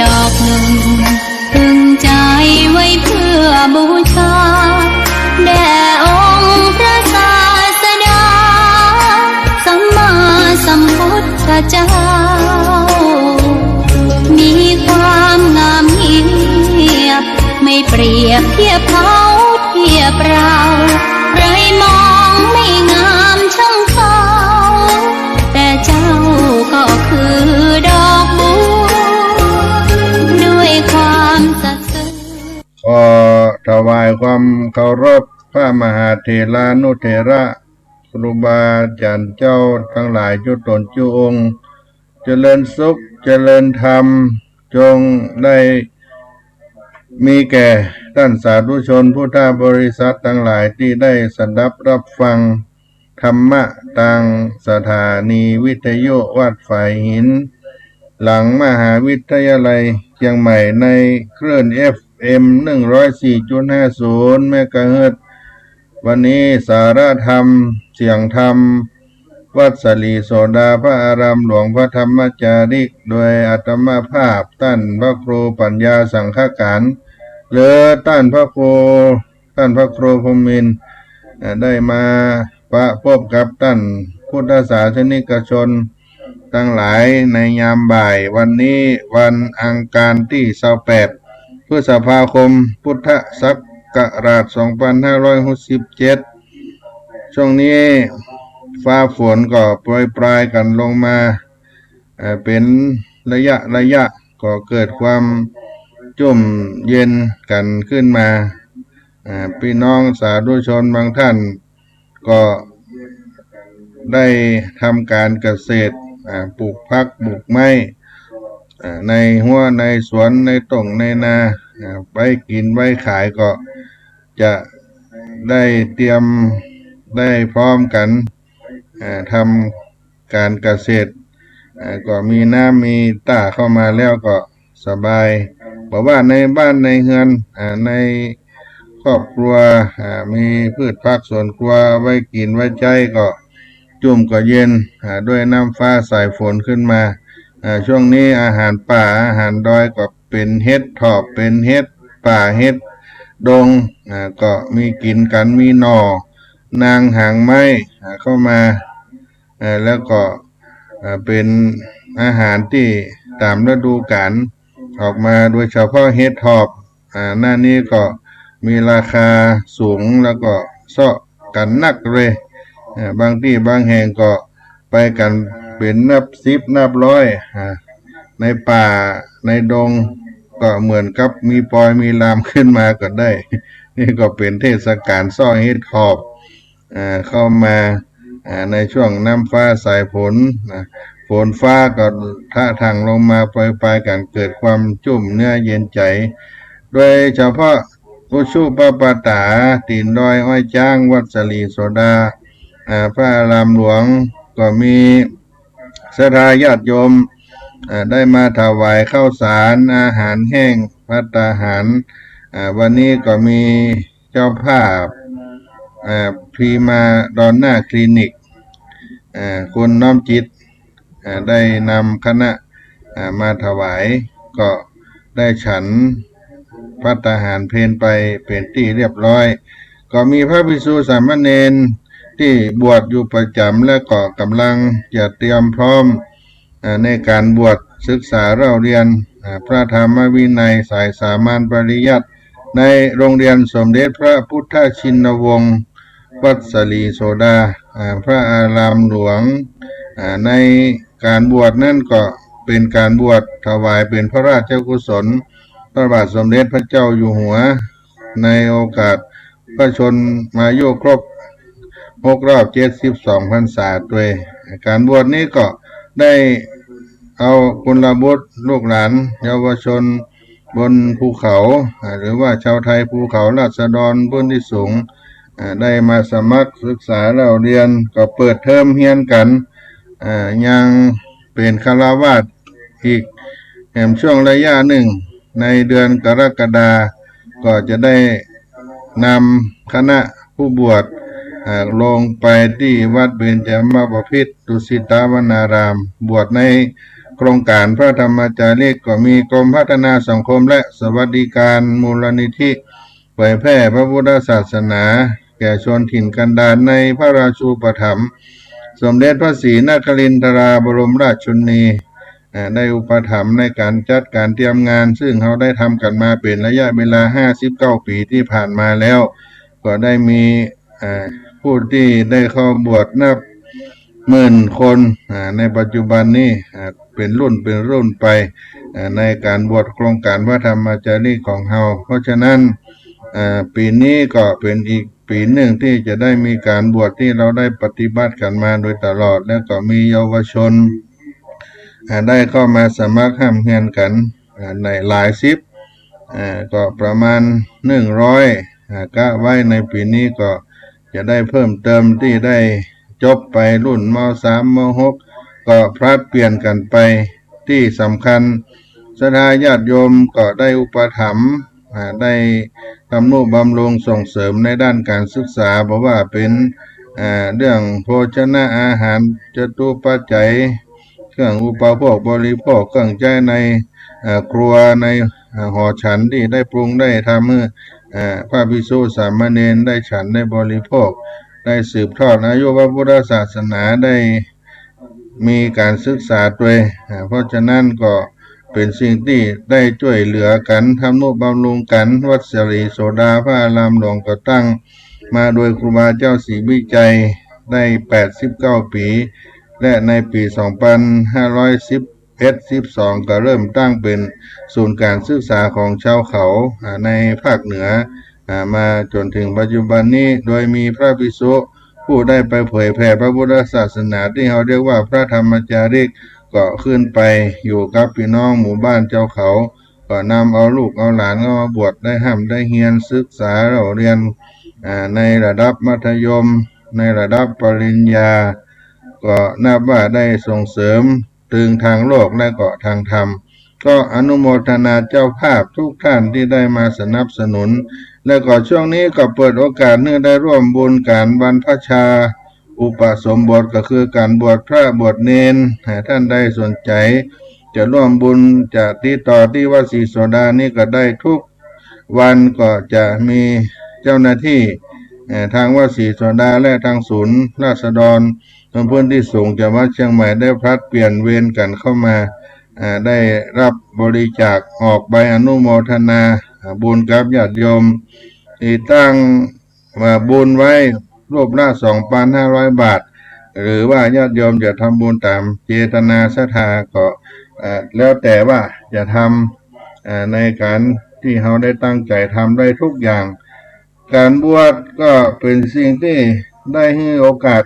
ดอกหนึ่งพึงใจไว้เพื่อบูชาแด่องค์พระศาสดาสัมมาสัมพุทธเจ้ามีความงามเงียบไม่เปรียบเทียบเขาเทียบเราใครมองไม่งามช่างเขาแต่เจ้าก็คือดอกบัวด้วยความศักดิ์สิทธิ์ขอถวายความเคารพพระมหาเถรานุเถระครูบาอาจารย์เจ้าทั้งหลายจุตนจุองค์เจริญสุขเจริญธรรมจงได้มีแก่ท่านสาธุชนพุทธบริษัททั้งหลายที่ได้สดับรับฟังธรรมะทางสถานีวิทยุวัดฝ่ายหินหลังมหาวิทยาลัยเชียงใหม่ในคลื่น FM 104.50 เมกะเฮิรตซ์วันนี้สาระธรรมเสียงธรรมวัดสลีโสดาพระอารามหลวงพระธรรมจาริกโดยอาตมาภาพท่านพระครูปัญญาสังฆการหรือท่านพระครูพรหมินทร์ได้มาประพบกับท่านพุทธศาสนิกชนทั้งหลายในยามบ่ายวันนี้วันอังคารที่28พฤษภาคมพุทธศักราช2567ช่วงนี้ฟ้าฝนก็โปรยปลายกันลงมาเป็นระยะก็เกิดความจุ่มเย็นกันขึ้นมาพี่น้องสาธุชนบางท่านก็ได้ทำการเกษตรปลูกผักปลูกไม้ในหัวในสวนในต้งในนาไปกินไว้ขายก็จะได้เตรียมได้พร้อมกันทำการเกษตรก็มีน้ำมีตาเข้ามาแล้วก็สบายบอกว่าในบ้านในเฮือนในครอบครัวมีพืชผักสวนครัวไว้กินไว้ใช้ก็จุ่มก็เย็นด้วยน้ำฟ้าสายฝนขึ้นมาช่วงนี้อาหารป่าอาหารดอยก็เป็นเห็ดถอบเป็นเห็ดป่าเห็ดดงก็มีกินกันมีหน่อนางหางไม้เข้ามาแล้วก็เป็นอาหารที่ตามฤดูกาลออกมาโดยเฉพาะเห็ดถอบหน้านี้ก็มีราคาสูงแล้วก็เซาะกันนักเลยบางที่บางแห่งก็ไปกันเป็นนับ10นับร้อยในป่าในดงก็เหมือนกับมีปอยมีลามขึ้นมาก็ได้นี่ก็เป็นเทศกาลซ่อเห็ดถอบเข้ามาในช่วงน้ำฟ้าสายฝนฝนฟ้าก็ท่าทางลงมาปล่อยกันเกิดความจุ่มเนื้อเย็นใจโดยเฉพาะอุชุปปาตาตีนดอยอ้อยจ้างวัดสลีโสดาพระอารามหลวงก็มีศรัทธาญาติโยมได้มาถวายข้าวสารอาหารแห้งภัตตาหารวันนี้ก็มีเจ้าภาพพรีมาดอนน่าคลินิกคุณน้อมจิตได้นำคณะมาถวายก็ได้ฉันภัตตาหารเพลไปเป็นที่เรียบร้อยก็มีพระภิกษุสามเณรที่บวชอยู่ประจำและก็กำลังจะเตรียมพร้อมในการบวชศึกษาเรียนพระธรรมวินัยสายสามัญปริยัติในโรงเรียนสมเด็จพระพุทธชินวงศ์วัดสลีโสดาพระอารามหลวงในการบวชนั่นก็เป็นการบวชถวายเป็นพระราชกุศลพระบาทสมเด็จพระเจ้าอยู่หัวในโอกาสพระชนมายุครบ6 รอบ72 พรรษาด้วยการบวชนี้ก็ได้เอากุลบุตรลูกหลานเยาวชนบนภูเขาหรือว่าชาวไทยภูเขาราษฎรพื้นที่สูงได้มาสมัครศึกษาเรียนก็เปิดเทอมเรียนกันยังเป็นฆราวาสอีกแห่งช่วงระยะหนึ่งในเดือนกรกฎาคมก็จะได้นำคณะผู้บวชลงไปที่วัดเบญจมบพิตรดุสิตวนารามบวชใน โครงการพระธรรมจารีตก็มีกรมพัฒนาสังคมและสวัสดิการมูลนิธิเผยแพร่พระพุทธศาสนาแก่ชนถิ่นกันดารในพระราชูปถัมภ์สมเด็จพระศรีนครินทราบรมราชชนนีได้อุปถัมภ์ในการจัดการเตรียมงานซึ่งเขาได้ทำกันมาเป็นระยะเวลา59ปีที่ผ่านมาแล้วก็ได้มีผู้ที่ได้เข้าบวชนับหมื่นคนในปัจจุบันนี้เป็นรุ่นไปในการบวชโครงการพระธรรมจารีตของเราเพราะฉะนั้นปีนี้ก็เป็นอีกปีหนึ่งที่จะได้มีการบวชที่เราได้ปฏิบัติกันมาโดยตลอดแล้วก็มีเยาวชนได้เข้ามาสมัครห้ามเรียนกันในหลายสิบก็ประมาณ100กะไว้ในปีนี้ก็จะได้เพิ่มเติมที่ได้จบไปรุ่นม.3 ม.6 ก็พลัดเปลี่ยนกันไปที่สำคัญศรัทธาญาติโยมก็ได้อุปถัมภ์ได้ทำนุบำรุงส่งเสริมในด้านการศึกษาเพราะว่าเป็นเรื่องโภชนะอาหารจตุปัจจัยเครื่องอุปโภคบริโภคเครื่องใช้ในครัวในหอฉันที่ได้ปรุงได้ทำให้พระภิกษุสามเณรได้ฉันได้บริโภคได้สืบทอดอายุพระพุทธศาสนาได้มีการศึกษาด้วยเพราะฉะนั้นก็เป็นสิ่งที่ได้ช่วยเหลือกันทำนุบำรุงกันวัดสิริโสดาพระอารามหลวงก็ตั้งมาโดยครูบาเจ้าศรีวิจัยได้89ปีและในปี2511-12ก็เริ่มตั้งเป็นศูนย์การศึกษาของชาวเขาในภาคเหนือมาจนถึงปัจจุบันนี้โดยมีพระภิกษุผู้ได้ไปเผยแผ่พระพุทธศาสนาที่เขาเรียกว่าพระธรรมจารีตก็ขึ้นไปอยู่กับพี่น้องหมู่บ้านเจ้าเขาก็นำเอาลูกเอาหลานเข้ามาบวชได้ห้ามได้เรียนศึกษาเราเรียนในระดับมัธยมในระดับปริญญาก็นับว่าได้ส่งเสริมถึงทางโลกและก็ทางธรรมก็อนุโมทนาเจ้าภาพทุกท่านที่ได้มาสนับสนุนและก็ช่วงนี้ก็เปิดโอกาสให้ได้ร่วมบุญการบรรพชาอุปสมบทก็คือการบวชพระบวชเณรท่านใดสนใจจะร่วมบุญจะติดต่อที่วัดศรีโสดานี่ก็ได้ทุกวันก็จะมีเจ้าหน้าที่ทางวัดศรีโสดาและทางศูนย์ราษฎรพื้นที่สูงจังหวัดเชียงใหม่ได้พลัดเปลี่ยนเวรกันเข้ามาได้รับบริจาคออกใบอนุโมทนาบุญกับญาติโยมที่ตั้งบุญไว้รูปละ2,500 บาทหรือว่าญาติโยมจะทำบุญตามเจตนาศรัทธาก็แล้วแต่ว่าจะทำในการที่เขาได้ตั้งใจทำได้ทุกอย่างการบวชก็เป็นสิ่งที่ได้ให้โอกาส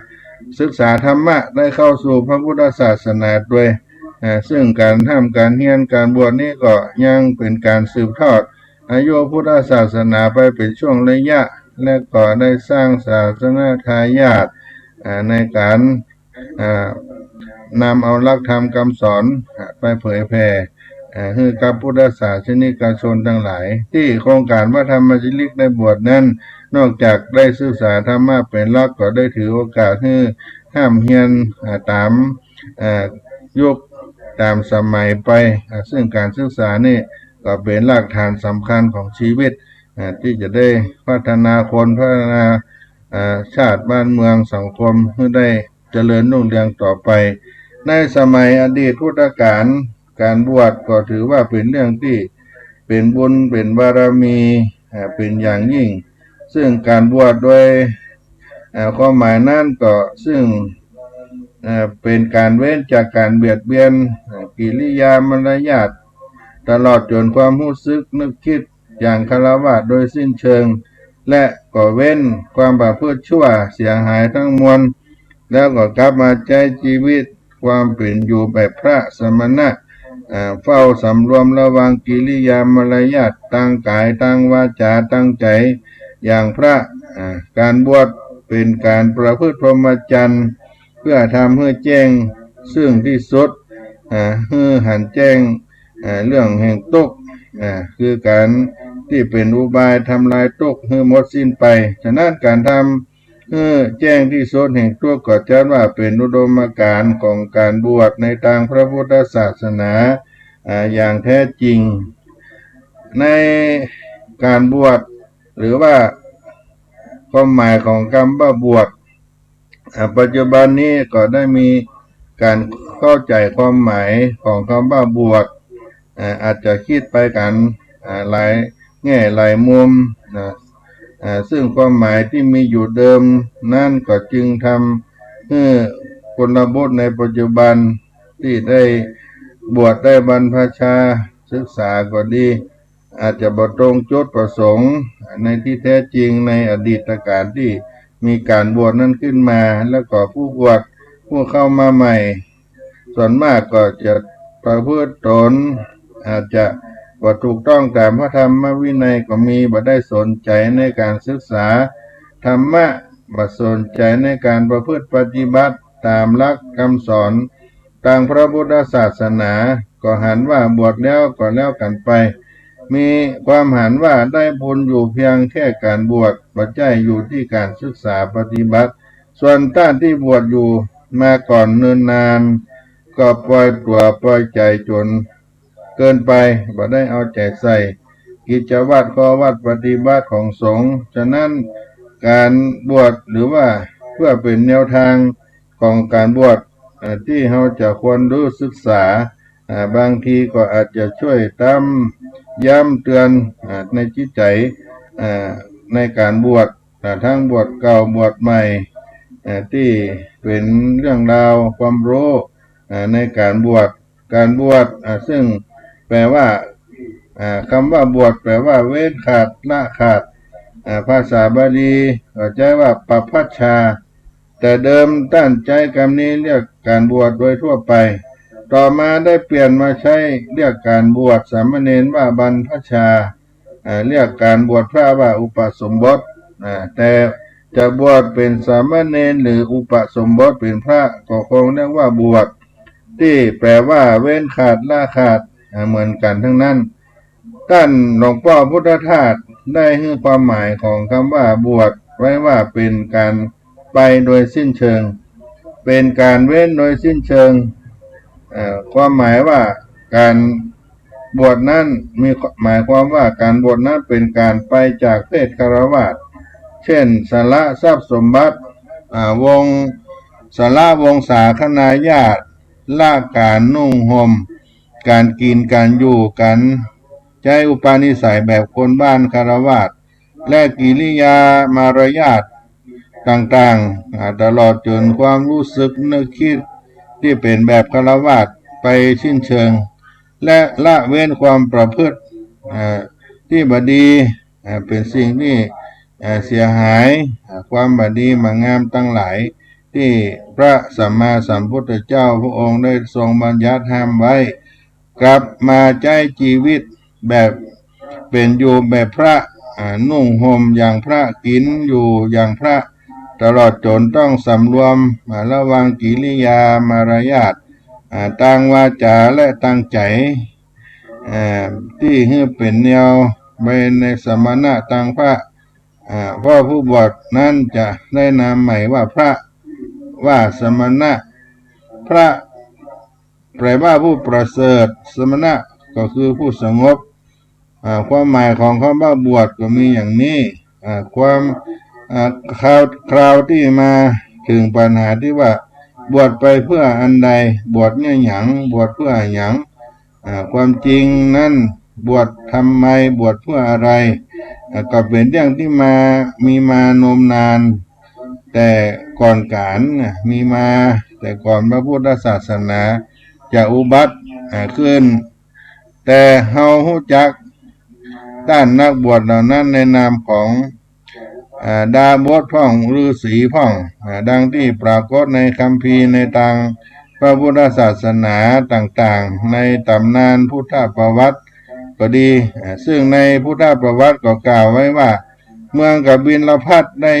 ศึกษาธรรมะได้เข้าสู่พระพุทธศาสนาด้วยซึ่งการทำการเรียนการบวชนี้ก็ยังเป็นการสืบทอดอายุพุทธศาสนาไปเป็นช่วงระยะและก็ได้สร้างศาสนาทายาทในการนำเอาหลักธรรมคำสอนไปเผยแผ่ให้กับพุทธศาสนิกชนทั้งหลายที่โครงการพระธรรมจารีตได้บวชนั้นนอกจากได้ศึกษาธรรมะเป็นหลักก็ได้ถือโอกาสให้ห้ามเรียนตามยุคตามสมัยไปซึ่งการศึกษานี่ก็เป็นรากฐานสำคัญของชีวิตที่จะได้พัฒนาคนพัฒนาชาติบ้านเมืองสังคมให้ได้เจริญรุ่งเรืองต่อไปในสมัยอดีตพุทธกาลการบวชก็ถือว่าเป็นเรื่องที่เป็นบุญเป็นบารมีเป็นอย่างยิ่งซึ่งการบวชโดยความหมายนั้นก็ซึ่งเป็นการเว้นจากการเบียดเบียนกิริยามารยาทตลอดจนความรู้สึกนึกคิดอย่างฆราวาสโดยสิ้นเชิงและก็เว้นความประพฤติชั่วเสียหายทั้งมวลแล้วก็กลับมาใช้ชีวิตความเป็นอยู่แบบพระสมณะเฝ้าสำรวมระวังกิริยามารยาทตั้งกายตั้งวาจาตั้งใจอย่างพระการบวชเป็นการประพฤติพรหมจรรย์เพื่อทำให้แจ้งซึ่งที่สุดให้หันแจ้งเรื่องแห่งทุกข์คือการที่เป็นอุบายทำลายทุกข์ให้หมดสิ้นไปฉะนั้นการท แจ้งที่สุดแห่งตัวก็จัดว่าเป็นอุดมการณ์ของการบวชในทางพระพุทธศาสนาอย่างแท้จริงในการบวชหรือว่าความหมายของคำว่าบวชปัจจุบันนี้ก็ได้มีการเข้าใจความหมายของคำว่าบวชอาจจะคิดไปกันหลายแง่หลายมุมนะซึ่งความหมายที่มีอยู่เดิมนั่นก็จึงทำให้คนบทในปัจจุบันที่ได้บวชได้บรรพชาศึกษาก็ดีอาจจะบ่ตรงจุดประสงค์ในที่แท้จริงในอดีตการที่มีการบวชนั้นขึ้นมาแล้วก็ผู้บวชผู้เข้ามาใหม่ส่วนมากก็จะประพฤติตนอาจจะว่าถูกต้องตามพระธรรมวินัยก็มีบ่ได้สนใจในการศึกษาธรรมะบ่สนใจในการประพฤติปฏิบัติตามหลักคำสอนทางพระพุทธศาสนาก็หันว่าบวชแล้วก็แล้วกันไปมีความหันว่าได้บุญอยู่เพียงแค่การบวชปัจจัยอยู่ที่การศึกษาปฏิบัติส่วนท่านที่บวชอยู่มาก่อนเนิ่นนานก็ปล่อยตัวปล่อยใจจนเกินไปบ่ได้เอาใจใส่กิจวัตรข้อวัดปฏิบัติของสงฆ์ฉะนั้นการบวชหรือว่าเพื่อเป็นแนวทางของการบวชที่เราจะควรรู้ศึกษาบางทีก็อาจจะช่วยย้ำเตือนในจิตใจในการบวชทั้งบวชเก่าบวชใหม่ที่เป็นเรื่องราวความรู้ในการบวชซึ่งแปลว่าคำว่าบวชแปลว่าเว้นขาดละขาดภาษาบาลีเข้าใจว่าปัพพชาแต่เดิมตั้งใจคำนี้เรียกการบวชโดยทั่วไปต่อมาได้เปลี่ยนมาใช้เรียกการบวชสามเณรว่าบรรพชาเรียกการบวชพระว่าอุปสมบทแต่จะบวชเป็นสามเณรหรืออุปสมบทเป็นพระก็คงเรียกว่าบวชที่แปลว่าเว้นขาดละขาดเหมือนกันทั้งนั้นท่านหลวงพ่อพุทธทาสได้ให้ความหมายของคำว่าบวชไว้ว่าเป็นการไปโดยสิ้นเชิงเป็นการเว้นโดยสิ้นเชิงความหมายว่าการบวชนั้นมีหมายความว่าการบวชนั้นเป็นการไปจากเพศคฤหัสถ์เช่นสละทรัพย์สมบัติสละวงศาคณาญาติละการนุ่งห่มการกินการอยู่กันใจอุปนิสัยแบบคนบ้านคฤหัสถ์และกิริยามารยาทต่างๆตลอดจนความรู้สึกนึกคิดที่เป็นแบบคฤหัสถ์ไปสิ้นเชิงและละเว้นความประพฤติที่บดีเป็นสิ่งที่เสียหายความบดีมางามตั้งหลายที่พระสัมมาสัมพุทธเจ้าพระองค์ได้ทรงบัญญัติห้ามไว้กลับมาใช้ชีวิตแบบเป็นอยู่แบบพระนุ่งห่มอย่างพระกินอยู่อย่างพระตลอดจนต้องสำรวมระวังกิริยามารยาทตั้งวาจาและตั้งใจที่ให้เป็นแนวไปในสมณะตั้งพระพ่อผู้บวชนั้นจะได้นามใหม่ว่าพระว่าสมณะพระแปลว่าผู้ประเสริฐสมณะก็คือผู้สงบความหมายของคำว่าบวชก็มีอย่างนี้ความคราวที่มาถึงปัญหาที่ว่าบวชไปเพื่ออันใดบวชเนี่ยหยังบวชเพื่อหยังความจริงนั้นบวชทำไมบวชเพื่ออะไรก็เป็นเรื่องที่มีมานมนานแต่ก่อนการมีมาแต่ก่อนพระพุทธศาสนาจะอุบัติขึ้นแต่เฮาฮู้จักด้านนักบวชเหล่านั้นในนามของดาบทพ่องฤาษีพ่องดังที่ปรากฏในคัมภีร์ในทางพระพุทธศาสนาต่างๆในตำนานพุทธประวัติก็ดีซึ่งในพุทธประวัติก็กล่าวไว้ว่าเมืองกบิลพัสได้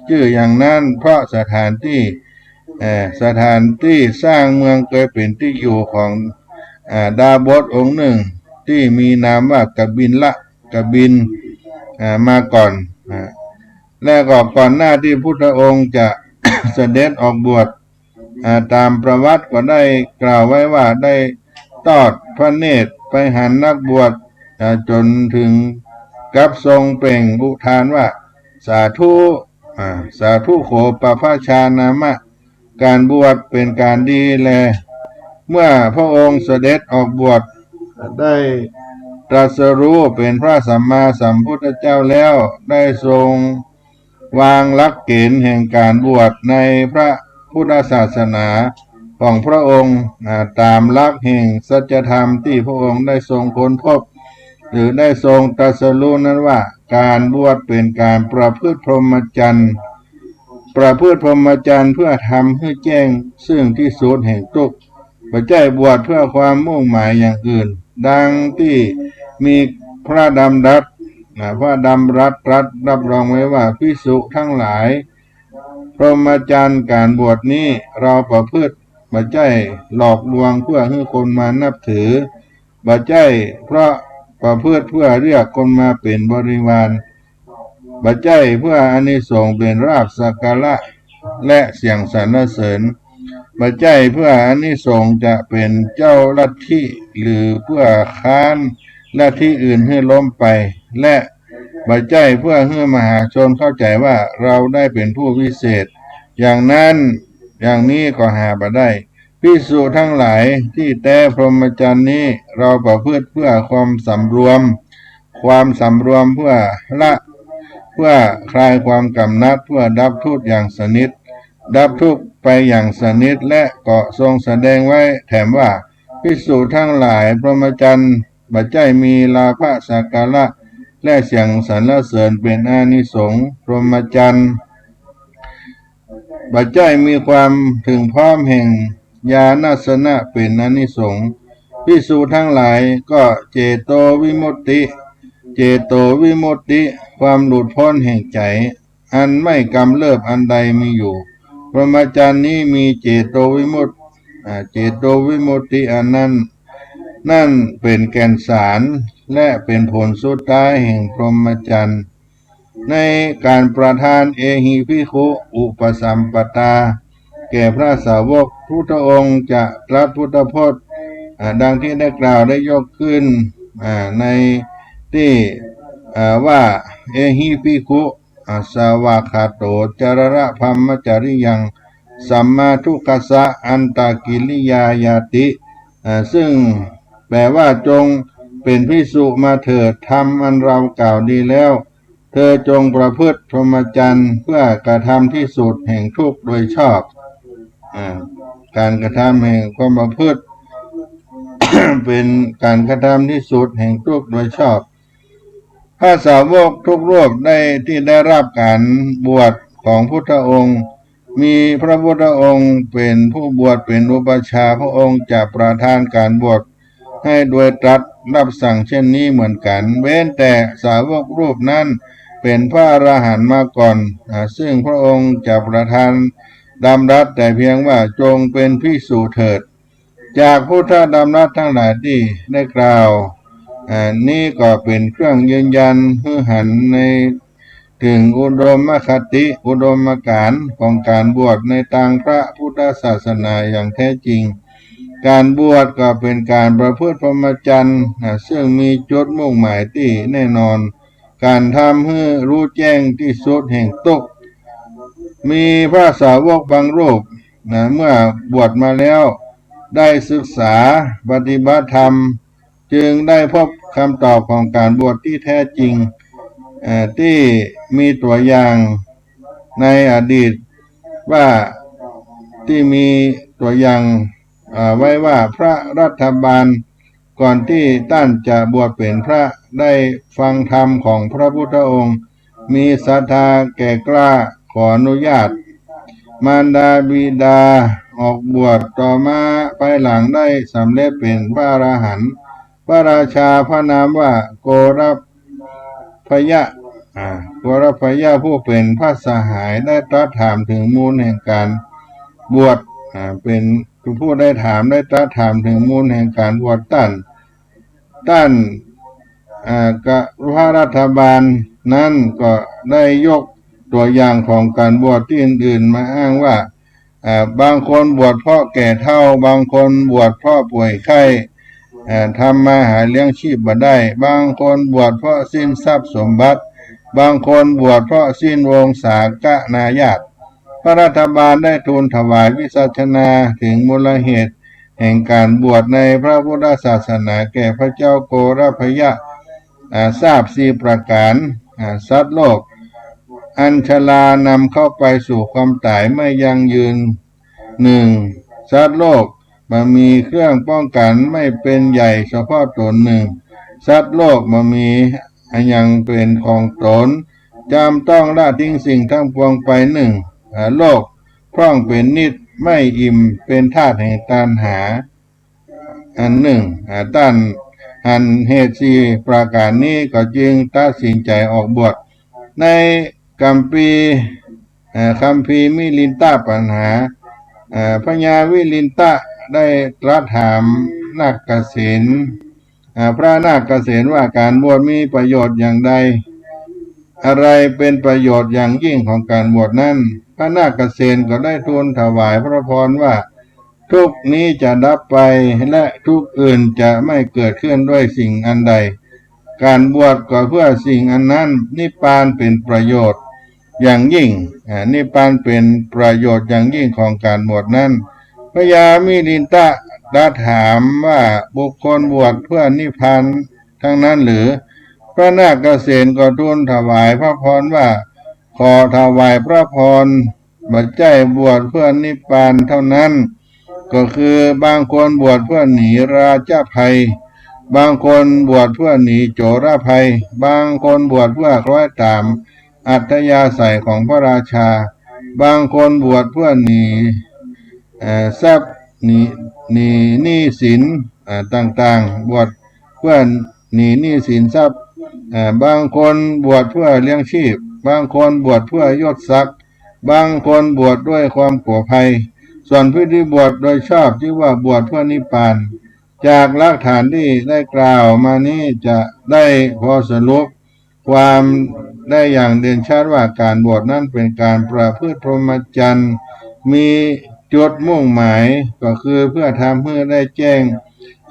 ชื่ออย่างนั้นเพราะสถานที่สร้างเมืองเคยเป็นที่อยู่ของดาบทองค์หนึ่งที่มีนามว่ากบินมาก่อน และก็ก่อนหน้าที่พุทธองค์จะ เสด็จออกบวชตามประวัติก็ได้กล่าวไว้ว่าได้ทอดพระเนตรไปหันนักบวชจนถึงกับทรงเปล่งอุทานว่าสาธุสาธุโขปภาชานามะการบวชเป็นการดีแลเมื่อพระองค์เสด็จออกบวชได้ตรัสรู้เป็นพระสัมมาสัมพุทธเจ้าแล้วได้ทรงวางหลักเกณฑ์แห่งการบวชในพระพุทธศาสนาของพระองค์ตามหลักแห่งสัจธรรมที่พระองค์ได้ทรงค้นพบหรือได้ทรงตรัสรู้นั้นว่าการบวชเป็นการประพฤติพรหมจรรย์เพื่อทำให้แจ้งซึ่งที่สุดแห่งทุกข์ไม่ใช่บวชเพื่อความมุ่งหมายอย่างอื่นดังที่มีพระดำรัสรับรองไว้ว่าภิกษุทั้งหลายพรหมจรรย์การบวชนี้เราประพฤติไม่ใช่หลอกลวงเพื่อให้คนมานับถือไม่ใช่เพราะประพฤติเพื่อเรียกคนมาเป็นบริวารไม่ใช่เพื่ออานิสงส์เป็นลาภสักการะและเสียงสรรเสริญไม่ใช่เพื่ออานิสงส์จะเป็นเจ้าลัทธิหรือเพื่อค้านลัทธิอื่นให้ล้มไปและไม่ใช่เพื่อให้มหาชนเข้าใจว่าเราได้เป็นผู้วิเศษอย่างนั้นอย่างนี้ก็หาบ่ได้ภิกษุทั้งหลายที่แต่พรหมจรรย์นี้เราประพฤติเพื่อความสำรวมเพื่อคลายความกำหนัดเพื่อดับทุกข์อย่างสนิทดับทุกข์ไปอย่างสนิทและก็ทรงแสดงไว้แถมว่าภิกษุทั้งหลายพรหมจรรย์บัจจัยมีลาภสักการะและเสียงสรรเสริญเป็นอานิสงส์พรหมจรรย์บัจจัยมีความถึงพร้อมแห่งญาณสนะเป็นอานิสงส์ภิกษุทั้งหลายก็เจโตวิมุตติความหลุดพ้นแห่งใจอันไม่กำเริบอันใดมีอยู่พรหมจรรย์นี้มีเจโตวิมุตติอันนั่นเป็นแก่นสารและเป็นผลสุดท้ายแห่งพรหมจรรย์ในการประทานเอหิภิกขุอุปสัมปทาแก่พระสาวกพุทธองค์จะตรัสพุทธพจน์ดังที่ได้กล่าวได้ยกขึ้นในที่ว่าเอหิภิกขุสาวาคาโตจรระพัมมจริยังสัมมาทุกขสะอันตากิริยายาติซึ่งแปลว่าจงเป็นภิกษุมาเถิดธรรมอันเรากล่าวดีแล้วเธอจงประพฤติพรหมจรรย์เพื่อกระทำที่สุดแห่งทุกข์โดยชอบการกระทำแห่งความประพฤติ เป็นการกระทำที่สุดแห่งทุกข์โดยชอบพระสาวกทุกรูปที่ได้รับการบวชของพุทธองค์มีพระพุทธองค์เป็นผู้บวชเป็นอุปัชฌาย์พระองค์จะประทานการบวชให้โดยตรัสรับสั่งเช่นนี้เหมือนกันเว้นแต่สาวกรูปนั้นเป็นพระอรหันต์มาก่อนซึ่งพระองค์จะประทานดำรัสแต่เพียงว่าจงเป็นภิกษุเถิดจากพุทธดำรัสทั้งหลายที่ได้กล่าวนี่ก็เป็นเครื่องยืนยันให้หันในถึงอุดมคติอุดมการณ์ของการบวชในทางพระพุทธศาสนาอย่างแท้จริงการบวชก็เป็นการประพฤติพรหมจรรย์ซึ่งมีจุดมุ่งหมายที่แน่นอนการทำให้รู้แจ้งที่สุดแห่งทุกข์มีพระสาวกบางรูปเมื่อบวชมาแล้วได้ศึกษาปฏิบัติธรรมจึงได้พบคำตอบของการบวชที่แท้จริงที่มีตัวอย่างในอดีตว่าที่มีตัวอย่างไว้ว่าพระรัฐบาลก่อนที่ท่านจะบวชเป็นพระได้ฟังธรรมของพระพุทธองค์มีศรัทธาแก่กล้าขออนุญาตมารดาบิดาออกบวชต่อมาภายหลังได้สำเร็จเป็นพระอรหันต์พระราชาพระนามว่าโกรพยะผู้เป็นพระสหายได้ตรัสถามถึงมูลแห่งการบวชเป็นผู้ได้ตรัสถามถึงมูลแห่งการบวชต้านกับพระรัฐบาลนั้นก็ได้ยก ตัวอย่างของการบวชที่อื่นๆมาอ้างว่าบางคนบวชเพราะแก่เฒ่าบางคนบวชเพราะป่วยไข้ทำมาหาเลี้ยงชีพบ่ได้บางคนบวชเพราะสิ้นทรัพย์สมบัติบางคนบวชเพราะสิ้นวงศากนาญาติพระรัฐบาลได้ทูลถวายวิสัชนาถึงมูลเหตุแห่งการบวชในพระพุทธศาสนาแก่พระเจ้าโกรพยะทราบ4ประการสัตว์โลกอัญชลานำเข้าไปสู่ความตายไม่ยั่งยืน1สัตว์โลกมันมีเครื่องป้องกันไม่เป็นใหญ่เฉพาะตนสัตว์โลกมันมีอันยังเป็นของตนจำต้องละทิ้งสิ่งทั้งปวงไปโลกพร่องเป็นนิจไม่อิ่มเป็นธาตุแห่งตัณหาอันต้านอันเหตุ4ประการนี้ก็จึงตัดสินใจออกบวชในคัมภีร์มิลินตปัญหาพญาวิลินตะได้ตรัสถามนาคเสนพระนาคเสนว่าการบวชมีประโยชน์อย่างใดอะไรเป็นประโยชน์อย่างยิ่งของการบวชนั้นพระนาคเสนก็ได้ทูลถวายพระพรว่าทุกข์นี้จะดับไปและทุกข์อื่นจะไม่เกิดขึ้นด้วยสิ่งอันใดการบวชก็เพื่อสิ่งอันนั้นนิพพานเป็นประโยชน์อย่างยิ่งนิพพานเป็นประโยชน์อย่างยิ่งของการบวชนั้นพญามิลินตะได้ถามว่าบุคคลบวชเพื่อนิพพานทั้งนั้นหรือพระนาคเสนก็ทูลถวายพระพรว่าขอถวายพระพรบัดใจบวชเพื่อนิพพานเท่านั้นก็คือบางคนบวชเพื่อหนีราชภัยบางคนบวชเพื่อหนีโจรภัยบางคนบวชเพื่อคล้อยตามอัธยาศัยของพระราชาบางคนบวชเพื่อหนีทรัพย์หนีหนี้สินต่างๆบวชเพื่อหนีหนี้สินทรัพย์บางคนบวชเพื่อเลี้ยงชีพบางคนบวชเพื่อยศศักดิ์บางคนบวชด้วยความกลัวภัยส่วนผู้ที่บวชโดยชอบที่ว่าบวชเพื่อนิพพานจากหลักฐานที่ได้กล่าวมานี้จะได้พอสรุปความได้อย่างเด่นชัดว่าการบวชนั้นเป็นการประพฤติพรหมจรรย์มีจุดมุ่งหมายก็คือเพื่อทำให้ได้แจ้ง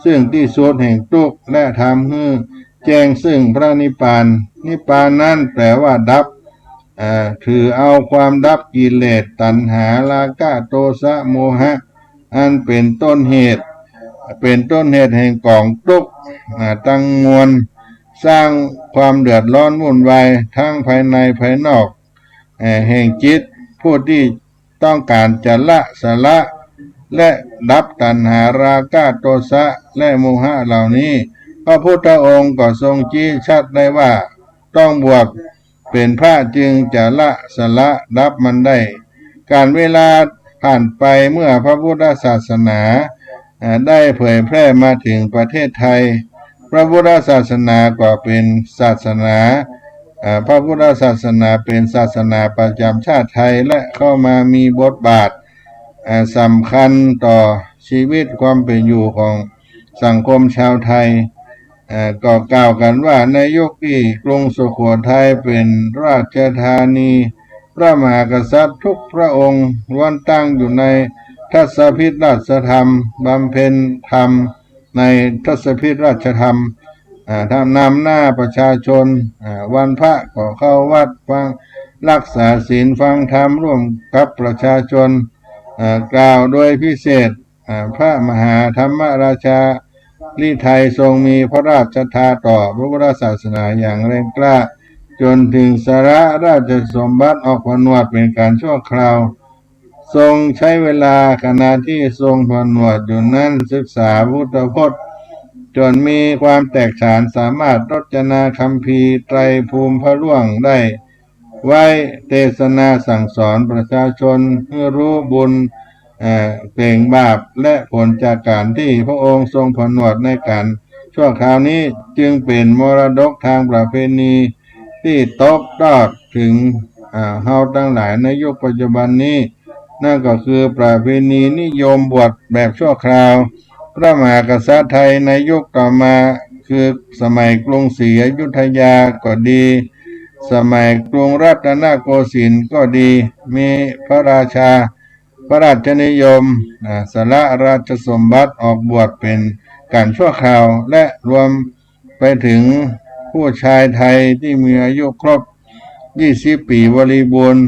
ซึ่งที่สุดแห่งทุกข์และทำให้แจ้งซึ่งพระนิพพานนิพพานนั้นแปลว่าดับถือเอาความดับกิเลสตัณหาราคะโทสะโมหะอันเป็นต้นเหตุแห่งกองทุกข์ตั้งมวลสร้างความเดือดร้อนวุ่นวายทั้งภายในภายนอกแห่งจิตผู้ที่ต้องการจะละสละและดับตัณหาราคะโทสะและโมหะเหล่านี้พระพุทธองค์ก็ทรงชี้ชัดได้ว่าต้องบวชเป็นพระจึงจะละสละดับมันได้การเวลาผ่านไปเมื่อพระพุทธศาสนาได้เผยแพร่มาถึงประเทศไทยพระพุทธศาสนาก็เป็นศาสนาพระพุทธศาสนาเป็นศาสนาประจำชาติไทยและเข้ามามีบทบาทสำคัญต่อชีวิตความเป็นอยู่ของสังคมชาวไทยก็กล่าวกันว่าในยุคที่กรุงสุโขทัยเป็นราชธานีพระมหากษัตริย์ทุกพระองค์ล้วนตั้งอยู่ในทัศพิธราชธรรมบำเพ็ญธรรมในทัศพิธราชธรรมทำนำหน้าประชาชนวันพระก็เข้าวัดฟังรักษาศีลฟังธรรมร่วมกับประชาชนกล่าวโดยพิเศษพระมหาธรรมราชาลิไทยทรงมีพระราชทานต่อพระพุทธศาสนาอย่างแรงกล้าจนถึงสละราชสมบัติออกผนวดเป็นการชั่วคราวทรงใช้เวลาขณะที่ทรงผนวดอยู่นั้นศึกษาพุทธพจน์จนมีความแตกฉานสามารถรจนาคัมภีร์ไตรภูมิพระร่วงได้ไว้เทศนาสั่งสอนประชาชนให้รู้บุญเก่งบาปและผลจากการที่พระองค์ทรงผนวดในการชั่วคราวนี้จึงเป็นมรดกทางประเพณีที่ตกทอดถึงเฮาทั้งหลายในยุคปัจจุบันนี้นั่นก็คือประเพณีนิยมบวชแบบชั่วคราวพระมหากษัตริย์ไทยในยุคต่อมาคือสมัยกรุงศรีอยุธยาก็ดี สมัยกรุงรัตนโกสินทร์ก็ดีมีพระราชาพระราชนิยมสละราชสมบัติออกบวชเป็นการชั่วคราวและรวมไปถึงผู้ชายไทยที่มีอายุครบ20 ปีบริบูรณ์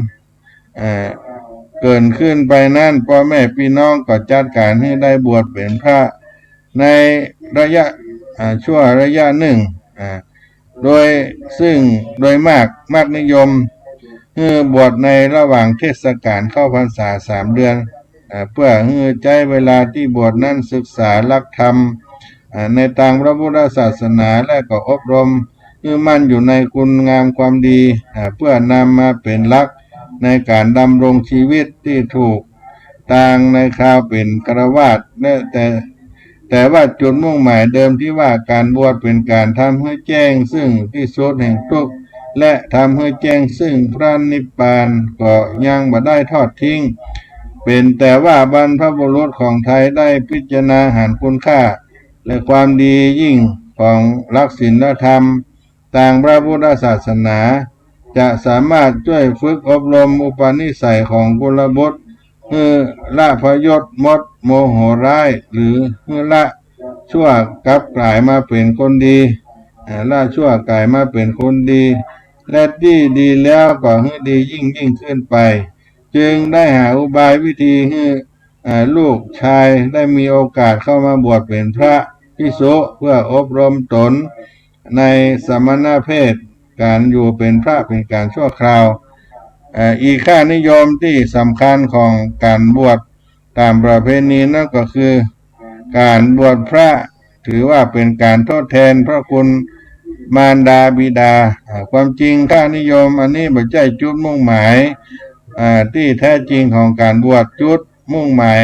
เกินขึ้นไปนั้นพ่อแม่พี่น้องก็จัดการให้ได้บวชเป็นพระในระยะชั่วระยะหนึ่งโดยซึ่งโดยมากนิยมบวชในระหว่างเทศกาลเข้าพรรษา3 เดือนเพื่อใช้เวลาที่บวชนั้นศึกษาหลักธรรมในทางพระพุทธศาสนาและก็อบรมมั่นอยู่ในคุณงามความดีเพื่อนำมาเป็นหลักในการดำรงชีวิตที่ถูกทางในคราวเป็นฆราวาสแต่ว่าจุดมุ่งหมายเดิมที่ว่าการบวชเป็นการทำให้แจ้งซึ่งที่สุดแห่งทุกข์และทำให้แจ้งซึ่งพระนิพพานก็ยังบ่ได้ทอดทิ้งเป็นแต่ว่าบรรพบุรุษของไทยได้พิจารณาหาคุณค่าและความดียิ่งของหลักศีลธรรมทางพระพุทธศาสนาจะสามารถช่วยฝึกอบรมอุปนิสัยของกุลบุตรละพยศมดโมโหร้ายหรือละชั่วกลับกลายมาเป็นคนดีละชั่วกลายมาเป็นคนดีและที่ดีแล้วก็ให้ดียิ่งขึ้นไปจึงได้หาอุบายวิธีให้ลูกชายได้มีโอกาสเข้ามาบวชเป็นพระภิกษุเพื่ออบรมตนในสมณเพศการอยู่เป็นพระเป็นการชั่วคราวอีกค่านิยมที่สำคัญของการบวชตามประเพณีนั่นก็คือการบวชพระถือว่าเป็นการทดแทนพระคุณมารดาบิดาความจริงค่านิยมอันนี้ไม่ใช่จุดมุ่งหมายที่แท้จริงของการบวชจุดมุ่งหมาย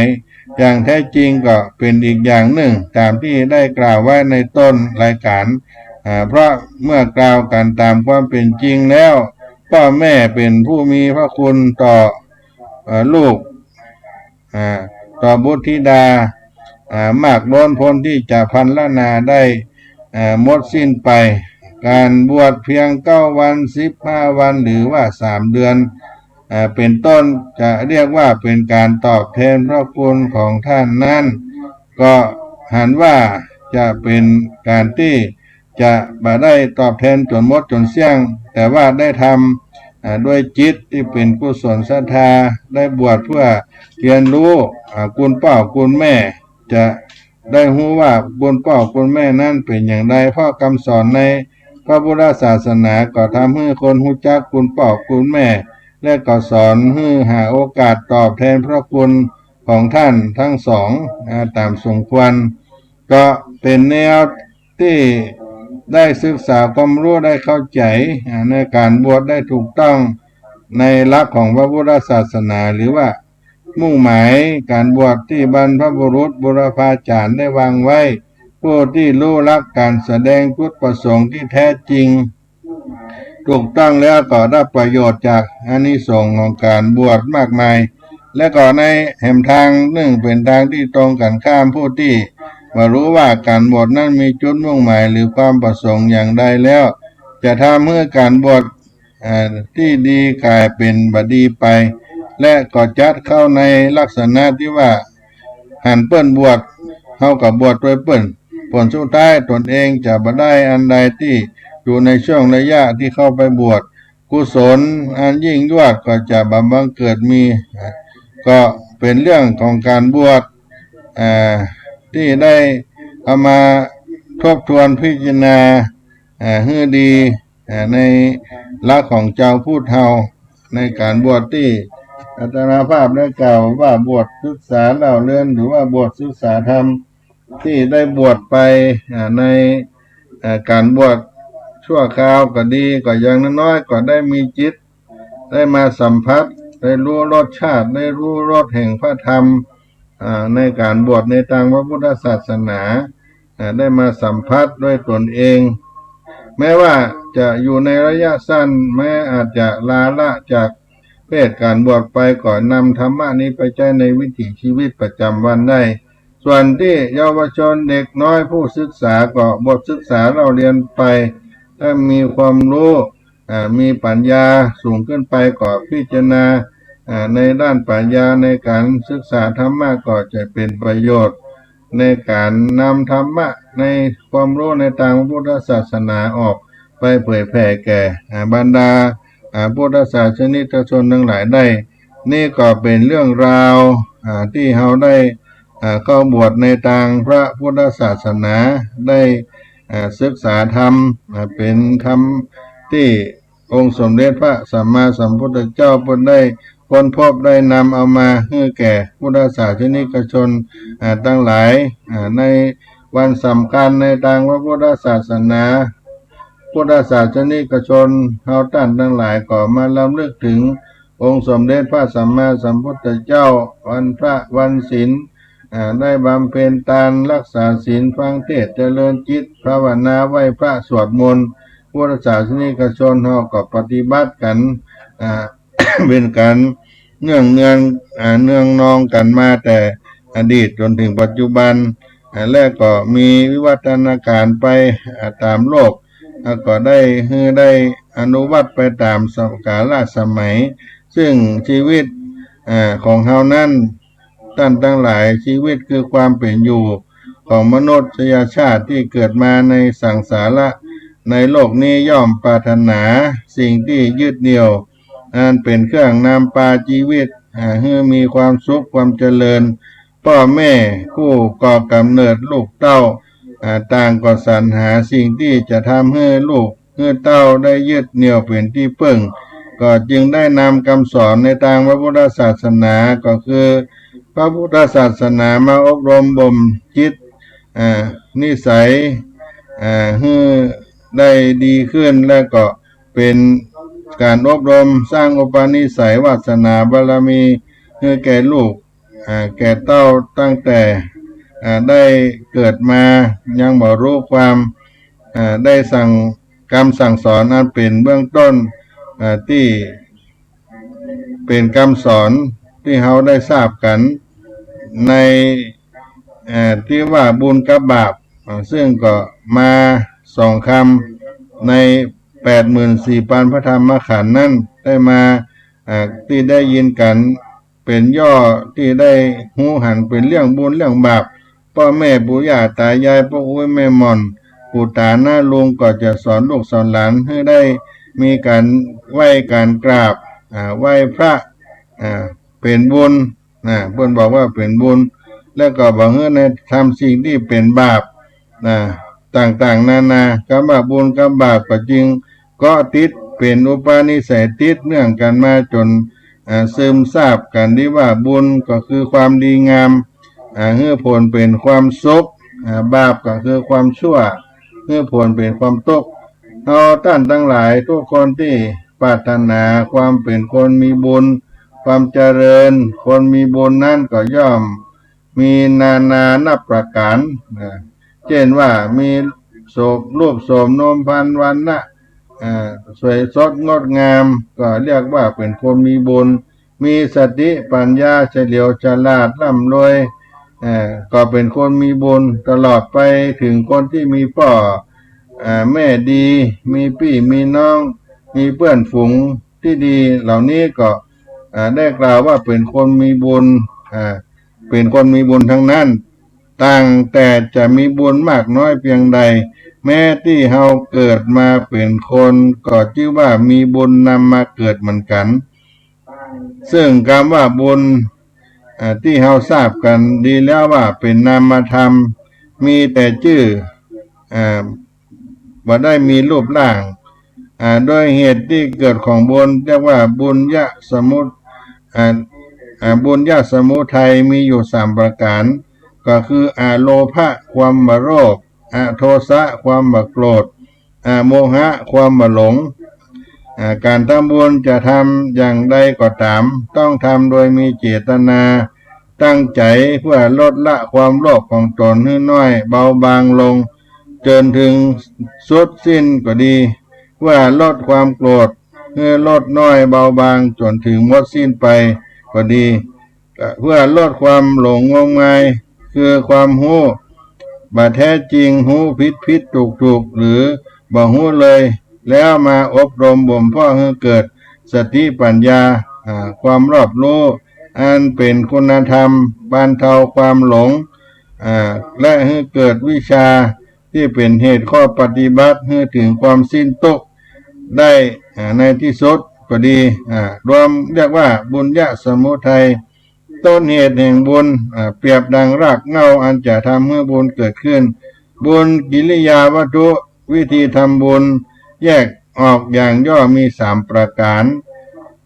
อย่างแท้จริงก็เป็นอีกอย่างหนึ่งตามที่ได้กล่าวไว้ในต้นรายการเพราะเมื่อกล่าวกันตามความเป็นจริงแล้วพ่อแม่เป็นผู้มีพระคุณต่อลูกต่อบุตรธิดามากล้นพ้นที่จะพันละนาได้หมดสิ้นไปการบวชเพียง9 วัน15 วันหรือว่า3 เดือนเป็นต้นจะเรียกว่าเป็นการตอบแทนพระคุณของท่านนั้นก็หันว่าจะเป็นการที่จะบ่ได้ตอบแทนจนหมดจนเสี่ยงแต่ว่าได้ทำด้วยจิตที่เป็นกุศลศรัทธาได้บวชเพื่อเรียนรู้คุณพ่อคุณแม่จะได้รู้ว่าคุณพ่อคุณแม่นั้นเป็นอย่างไรเพราะคำสอนในพระพุทธศาสนาก็ทำให้คนรู้จักคุณพ่อคุณแม่และก็สอนให้หาโอกาสตอบแทนพระคุณของท่านทั้งสองตามสมควรก็เป็นแนวที่ได้ศึกษาความรู้ได้เข้าใจในการบวชได้ถูกต้องในหลักของพระพุทธศาสนาหรือว่ามุ่งหมายการบวชที่บรรพบุรุษบุรพาจารย์ได้วางไว้ผู้ที่รู้หลักการแสดงจุดประสงค์ที่แท้จริงถูกต้องแล้วก็ได้ประโยชน์จากอานิสงส์ของการบวชมากมายและก็ในแห่งทางหนึ่งเป็นทางที่ตรงกันข้ามผู้ที่มารู้ว่าการบวชนั้นมีจุดมุ่งหมายหรือความประสงค์อย่างใดแล้วจะทำให้การบวชที่ดีกลายเป็นบดีไปและก็จัดเข้าในลักษณะที่ว่าหันเปิ้นบวชเฮากับบวชด้วยเปิ้นผลสุดท้ายตนเองจะบ่ได้อันใดที่อยู่ในช่วงระยะที่เข้าไปบวชกุศลอันยิ่งยวดก็จะบังเกิดมีก็เป็นเรื่องของการบวชที่ได้เอามาทบทวนพิจารณาให้ดีในหลักของเจ้าพูดเฮาในการบวชที่อาตมาภาพได้กล่าวว่าบวชศึกษาเล่าเรื่องหรือว่าบวชศึกษาธรรมที่ได้บวชไปในการบวชชั่วคราวก็ดีก็อย่างน้อยๆก็ได้มีจิตได้มาสัมผัสได้รู้รสชาติได้รู้รสแห่งพระธรรมในการบวชในทางพระพุทธศาสนาได้มาสัมผัสด้วยตนเองแม้ว่าจะอยู่ในระยะสั้นแม้อาจจะลาละจากเพศการบวชไปก่อนนำธรรมะนี้ไปใช้ในวิถีชีวิตประจำวันได้ส่วนที่เยาวชนเด็กน้อยผู้ศึกษาก็บทศึกษาเราเรียนไปถ้ามีความรู้ มีปัญญาสูงขึ้นไปก็พิจารณาในด้านปัญญาในการศึกษาธรรมะก็จะเป็นประโยชน์ในการนำธรรมะในความรู้ในทางพุทธศาสนาออกไปเผยแผ่แก่บรรดาพุทธศาสนิกชนทั้งหลายได้นี่ก็เป็นเรื่องราวที่เราได้เข้าบวชในทางพระพุทธศาสนาได้ศึกษาธรรมเป็นธรรมที่องค์สมเด็จพระสัมมาสัมพุทธเจ้าได้ค้นพบได้นำเอามาให้แก่พุทธศาสนิกชนทั้งหลายในวันสำคัญในทางพระพุทธศาสนาพุทธศาสนิกชนเฮาท่านทั้งหลายก็มาลำลึกถึงองค์สมเด็จพระสัมมาสัมพุทธเจ้าวันพระวันศีลได้บำเพ็ญทานรักษาศีลฟังเทศน์เจริญจิตภาวนาไหว้พระสวดมนต์พุทธศาสนิกชนเฮาก็ปฏิบัติกันเป็นการเนื่องนองกันมาแต่อดีตจนถึงปัจจุบันและก็มีวิวัฒนาการไปตามโลกก็ได้อนุวัตไปตามสกาลสมัยซึ่งชีวิตของเฮานั้นท่านทั้งหลายชีวิตคือความเป็นอยู่ของมนุษยชาติที่เกิดมาในสังสาระในโลกนี้ย่อมปรารถนาสิ่งที่ยึดเหนี่ยวอันเป็นเครื่องนำพาชีวิตให้มีความสุขความเจริญพ่อแม่ผู้ก่อกำเนิดลูกเต้าต่างก็สรรหาสิ่งที่จะทำให้ลูกให้เต้าได้ยึดเหนี่ยวเป็นที่พึ่งก็จึงได้นำคำสอนในทางพระพุทธศาสนาก็คือพระพุทธศาสนามาอบรมบ่มจิตนิสัยให้ได้ดีขึ้นและก็เป็นการอบรมสร้างอุปนิสัยวาสนาบารมีให้แก่ลูกแก่เต้าตั้งแต่ได้เกิดมายังบ่รู้ความได้สั่งสอนอันเป็นเบื้องต้นที่เป็นคำสอนที่เราได้ทราบกันในที่ว่าบุญกับบาปซึ่งก็มา2 คำใน 84,000 พระธรรมขันธ์นั้นได้มาที่ได้ยินกันเป็นย่อที่ได้หูหันเป็นเรื่องบุญเรื่องบาปพ่อแม่ปู่ย่าตายายพ่ออุ้ยแม่หม่อนปู่ตาน้าลุงก็จะสอนลูกสอนหลานให้ได้มีการไหว้การกราบไหว้พระเป็นบุญเพิ่นบอกว่าเป็นบุญแล้วก็บอกให้ในทำสิ่งที่เป็นบาปต่างๆนานาคำว่าบุญกับบาปก็จึงก็ติดเป็นอุปนิสัยติดเนื่องกันมาจนซึมซาบกันที่ว่าบุญก็คือความดีงามให้ผลเป็นความสุขบาปก็คือความชั่วให้ผลเป็นความตกเอาท่านทั้งหลายทุกคนที่ปรารถนาความเป็นคนมีบุญความเจริญคนมีบุญนั่นก็ย่อมมีนานับประการเช่นว่ามีรูปโสมนมพันวันนะสวยสดงดงามก็เรียกว่าเป็นคนมีบุญมีสติปัญญาเฉลียวฉลาดร่ำรวยก็เป็นคนมีบุญตลอดไปถึงคนที่มีพ่อแม่ดีมีพี่มีน้องมีเพื่อนฝูงที่ดีเหล่านี้ก็ได้กล่าวว่าเป็นคนมีบุญเป็นคนมีบุญทั้งนั้นต่างแต่จะมีบุญมากน้อยเพียงใดแม้ที่เฮาเกิดมาเป็นคนก็ชื่อว่ามีบุญนำมาเกิดเหมือนกันซึ่งคำว่าบุญที่เฮาทราบกันดีแล้วว่าเป็นนามธรรมมีแต่ชื่อบ่ได้มีรูปร่างโดยเหตุที่เกิดของบุญเรียกว่าบุญญสมุทัยมีอยู่3 ประการก็คือโลภะความบโลภโทสะความบโกรธโมหะความบหลงการทำบุญจะทำอย่างใดก็ตามต้องทำโดยมีเจตนาตั้งใจเพื่อลดละความโลภของตนให้น้อยเบาบางลงจนถึงสุดสิ้นก็ดีเพื่อลดความโกรธให้ลดน้อยเบาบางจนถึงหมดสิ้นไปก็ดีเพื่อลดความหลงงมงายคือความหู้บ่แท้จริงหู้ผิดถูกหรือบ่หู้เลย แล้วมาอบรมบ่มเพาะให้เกิดสติปัญญาความรอบรู้อันเป็นคุณธรรมบรรเทาความหลงและให้เกิดวิชาที่เป็นเหตุข้อปฏิบัติให้ถึงความสิ้นทุกข์ได้ในที่สุดก็ดีรวมเรียกว่าบุญญสมุทัยต้นเหตุแห่งบุญเปรียบดังรากเหง้าอันจะทำให้บุญเกิดขึ้นบุญกิริยาวัตถุวิธีทำบุญแยกออกอย่างย่อมี3 ประการ